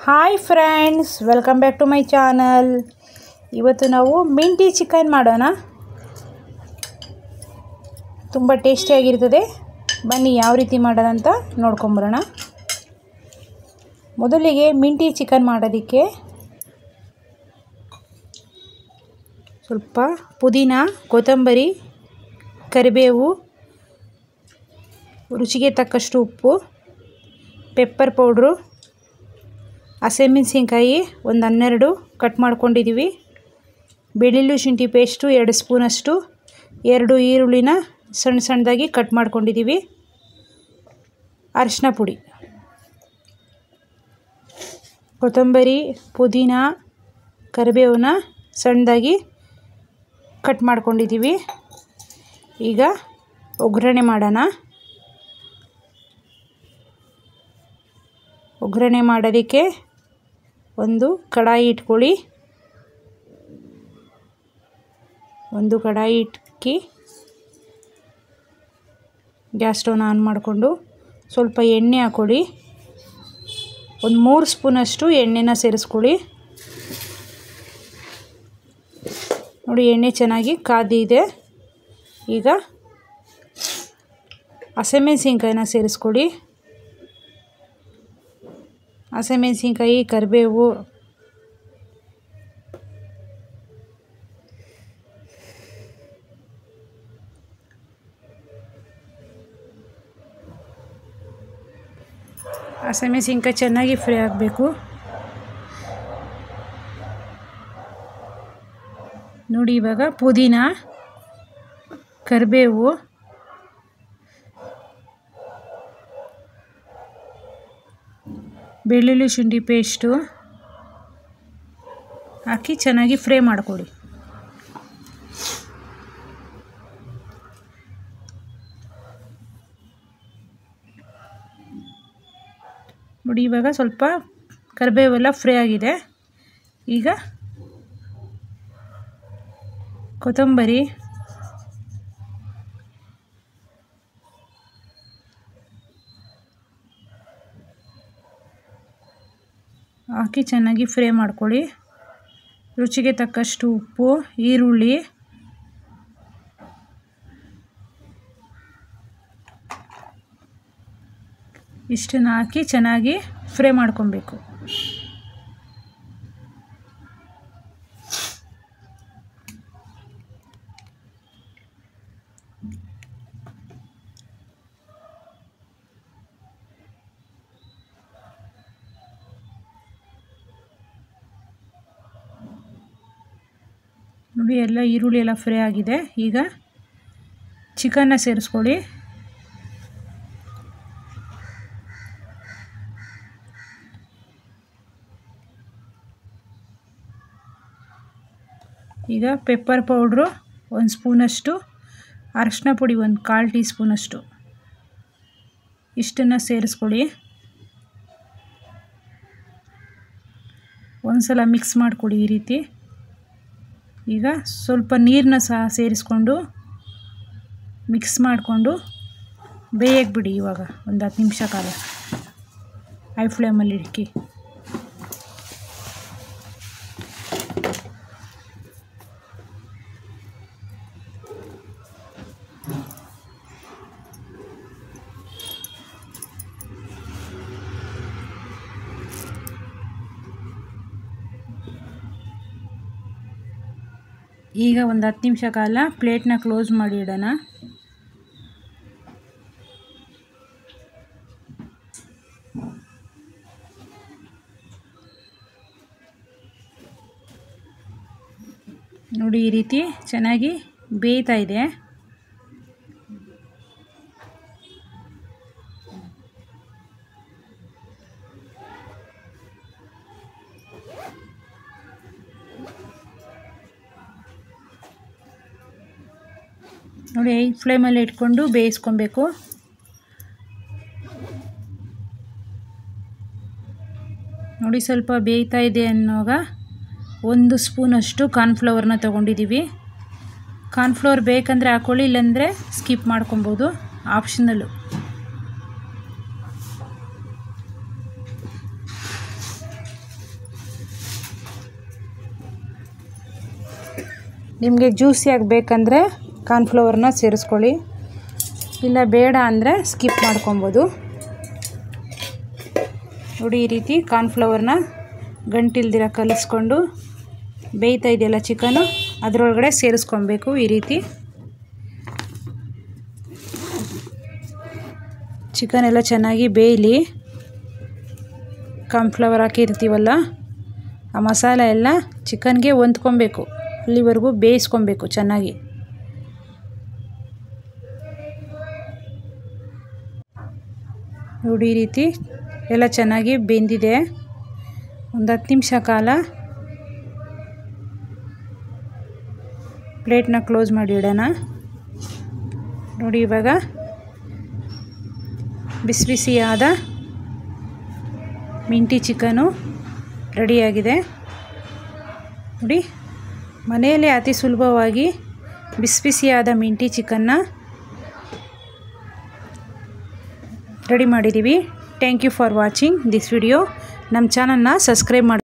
Hi friends, welcome back to my channel. ಇವತ್ತು ನಾವು minty chicken ಮಾಡೋಣ. ತುಂಬ ಟೇಸ್ಟಿಯಾಗಿರ್ತದೆ. ಬನ್ನಿ ಯಾವ ರೀತಿ ಮಾಡೋಣ ಅಂತ ನೋಡ್ಕೊಂಬರೋಣ. ಮೊದಲಿಗೆ ಮಿಂಟಿ ಚಿಕನ್ ಮಾಡೋದಕ್ಕೆ ಸ್ವಲ್ಪ ಪುದೀನ, ಕೊತ್ತಂಬರಿ, ಕರಿಬೇವು, ರುಚಿಗೆ ತಕ್ಕಷ್ಟು ಉಪ್ಪು, ಪೆಪ್ಪರ್ ಪೌಡ್ರು, ಹಸಿಮೆಣಸಿನ್ಕಾಯಿ ಒಂದು 12 ಕಟ್ ಮಾಡ್ಕೊಂಡಿದ್ದೀವಿ, ಬೆಳ್ಳುಳ್ಳಿ ಶುಂಠಿ ಪೇಸ್ಟು 2 ಸ್ಪೂನಷ್ಟು, 2 ಈರುಳ್ಳಿನ ಸಣ್ಣ ಸಣ್ಣದಾಗಿ ಕಟ್ ಮಾಡ್ಕೊಂಡಿದ್ದೀವಿ, ಅರಿಶಿನ ಪುಡಿ, ಕೊತ್ತಂಬರಿ, ಪುದೀನ, ಕರಿಬೇವನ್ನ ಸಣ್ಣದಾಗಿ ಕಟ್ ಮಾಡ್ಕೊಂಡಿದ್ದೀವಿ. ಈಗ ಒಗ್ಗರಣೆ ಮಾಡೋಣ. ಒಗ್ಗರಣೆ ಮಾಡೋದಕ್ಕೆ ಒಂದು ಕಡಾಯಿ ಇಟ್ಕೊಳ್ಳಿ. ಒಂದು ಕಡಾಯಿ ಇಟ್ಕಿ ಗ್ಯಾಸ್ ಸ್ಟವ್ನ ಆನ್ ಮಾಡಿಕೊಂಡು ಸ್ವಲ್ಪ ಎಣ್ಣೆ ಹಾಕ್ಕೊಳ್ಳಿ. ಒಂದು 3 ಸ್ಪೂನಷ್ಟು ಎಣ್ಣೆನ ಸೇರಿಸ್ಕೊಳ್ಳಿ. ನೋಡಿ, ಎಣ್ಣೆ ಚೆನ್ನಾಗಿ ಕಾದಿದೆ. ಈಗ ಹಸಿಮೆಣಸಿನ್ಕಾಯಿನ ಸೇರಿಸ್ಕೊಳ್ಳಿ. ಹಸಿಮೆಣಸಿನ್ಕಾಯಿ, ಕರಿಬೇವು, ಹಸಿಮೆಣಸಿನ್ಕಾಯಿ ಚೆನ್ನಾಗಿ ಫ್ರೈ ಆಗಬೇಕು. ನೋಡಿ, ಇವಾಗ ಪುದೀನ, ಕರಿಬೇವು, ಬೆಳ್ಳುಳ್ಳಿ ಶುಂಠಿ ಪೇಸ್ಟು ಹಾಕಿ ಚೆನ್ನಾಗಿ ಫ್ರೈ ಮಾಡಿಕೊಡಿ. ನೋಡಿ, ಇವಾಗ ಸ್ವಲ್ಪ ಕರಿಬೇವೆಲ್ಲ ಫ್ರೈ ಆಗಿದೆ. ಈಗ ಕೊತ್ತಂಬರಿ, ಹಾಕಿ ಚೆನ್ನಾಗಿ ಫ್ರೈ ಮಾಡ್ಕೊಳ್ಳಿ. ರುಚಿಗೆ ತಕ್ಕಷ್ಟು ಉಪ್ಪು, ಈರುಳ್ಳಿ, ಇಷ್ಟನ್ನು ಹಾಕಿ ಚೆನ್ನಾಗಿ ಫ್ರೈ ಮಾಡ್ಕೊಬೇಕು. ನೋಡಿ, ಎಲ್ಲ ಈರುಳ್ಳಿ ಎಲ್ಲ ಫ್ರೈ ಆಗಿದೆ. ಈಗ ಚಿಕನ್ನ ಸೇರಿಸ್ಕೊಳ್ಳಿ. ಈಗ ಪೆಪ್ಪರ್ ಪೌಡ್ರು 1 ಸ್ಪೂನಷ್ಟು, ಅರಿಶಿನ ಪುಡಿ 1/4 ಟೀ ಸ್ಪೂನಷ್ಟು, ಇಷ್ಟನ್ನು ಸೇರಿಸ್ಕೊಳ್ಳಿ. ಒಂದು ಸಲ ಮಿಕ್ಸ್ ಮಾಡಿಕೊಡಿ ಈ ರೀತಿ. ಈಗ ಸ್ವಲ್ಪ ನೀರನ್ನ ಸಹ ಸೇರಿಸ್ಕೊಂಡು ಮಿಕ್ಸ್ ಮಾಡಿಕೊಂಡು ಬೇಯಕ್ಕೆ ಬಿಡಿ. ಇವಾಗ ಒಂದು 10 ನಿಮಿಷ ಕಾಲ ಹೈ ಫ್ಲೇಮಲ್ಲಿ ಇಡ್ಕಿ. ಈಗ ಒಂದು 10 ನಿಮಿಷ ಕಾಲ ಪ್ಲೇಟ್ನ ಕ್ಲೋಸ್ ಮಾಡಿ ಇಡೋಣ. ನೋಡಿ, ಈ ರೀತಿ ಚೆನ್ನಾಗಿ ಬೇಯ್ತಾ ಇದೆ. ನೋಡಿ, ಹೈ ಫ್ಲೇಮಲ್ಲಿ ಇಟ್ಕೊಂಡು ಬೇಯಿಸ್ಕೊಬೇಕು. ನೋಡಿ, ಸ್ವಲ್ಪ ಬೇಯ್ತಾ ಇದೆ ಅನ್ನೋವಾಗ 1 ಸ್ಪೂನಷ್ಟು ಕಾರ್ನ್ಫ್ಲವರ್ನ ತೊಗೊಂಡಿದ್ದೀವಿ. ಕಾರ್ನ್ಫ್ಲವರ್ ಬೇಕಂದರೆ ಹಾಕ್ಕೊಳ್ಳಿ, ಇಲ್ಲಾಂದರೆ ಸ್ಕಿಪ್ ಮಾಡ್ಕೊಬೋದು, ಆಪ್ಷನಲ್ಲು. ನಿಮಗೆ ಜ್ಯೂಸಿಯಾಗಿ ಬೇಕಂದರೆ ಕಾರ್ನ್ಫ್ಲವರ್ನ ಸೇರಿಸ್ಕೊಳ್ಳಿ, ಇಲ್ಲ ಬೇಡ ಅಂದರೆ ಸ್ಕಿಪ್ ಮಾಡ್ಕೊಬೋದು. ನೋಡಿ ಈ ರೀತಿ ಕಾರ್ನ್ಫ್ಲವರ್ನ ಗಂಟಿಲ್ದಿರ ಕಲಿಸ್ಕೊಂಡು ಬೇಯ್ತಾ ಇದೆಯಲ್ಲ ಚಿಕನು, ಅದರೊಳಗಡೆ ಸೇರಿಸ್ಕೊಬೇಕು. ಈ ರೀತಿ ಚಿಕನ್ ಎಲ್ಲ ಚೆನ್ನಾಗಿ ಬೇಯಲಿ. ಕಾರ್ನ್ಫ್ಲವರ್ ಹಾಕಿರ್ತೀವಲ್ಲ ಆ ಮಸಾಲೆ ಎಲ್ಲ ಚಿಕನ್ಗೆ ಹೊಂದ್ಕೊಬೇಕು, ಅಲ್ಲಿವರೆಗೂ ಬೇಯಿಸ್ಕೊಬೇಕು ಚೆನ್ನಾಗಿ. ನೋಡಿ ಈ ರೀತಿ ಎಲ್ಲ ಚೆನ್ನಾಗಿ ಬೆಂದಿದೆ. ಒಂದು 10 ನಿಮಿಷ ಕಾಲ ಪ್ಲೇಟ್ನ ಕ್ಲೋಸ್ ಮಾಡಿ ಇಡೋಣ. ನೋಡಿ ಇವಾಗ ಬಿಸಿ ಬಿಸಿಯಾದ ಮಿಂಟಿ ಚಿಕನು ರೆಡಿಯಾಗಿದೆ. ನೋಡಿ ಮನೆಯಲ್ಲೇ ಅತಿ ಸುಲಭವಾಗಿ ಬಿಸಿ ಬಿಸಿಯಾದ ಮಿಂಟಿ ಚಿಕನ್ನ ರೆಡಿ ಮಾಡಿದ್ದೀವಿ. Thank you for watching this video. ನಮ್ಮ ಚಾನಲ್ನ ಸಬ್ಸ್ಕ್ರೈಬ್ ಮಾಡಿ.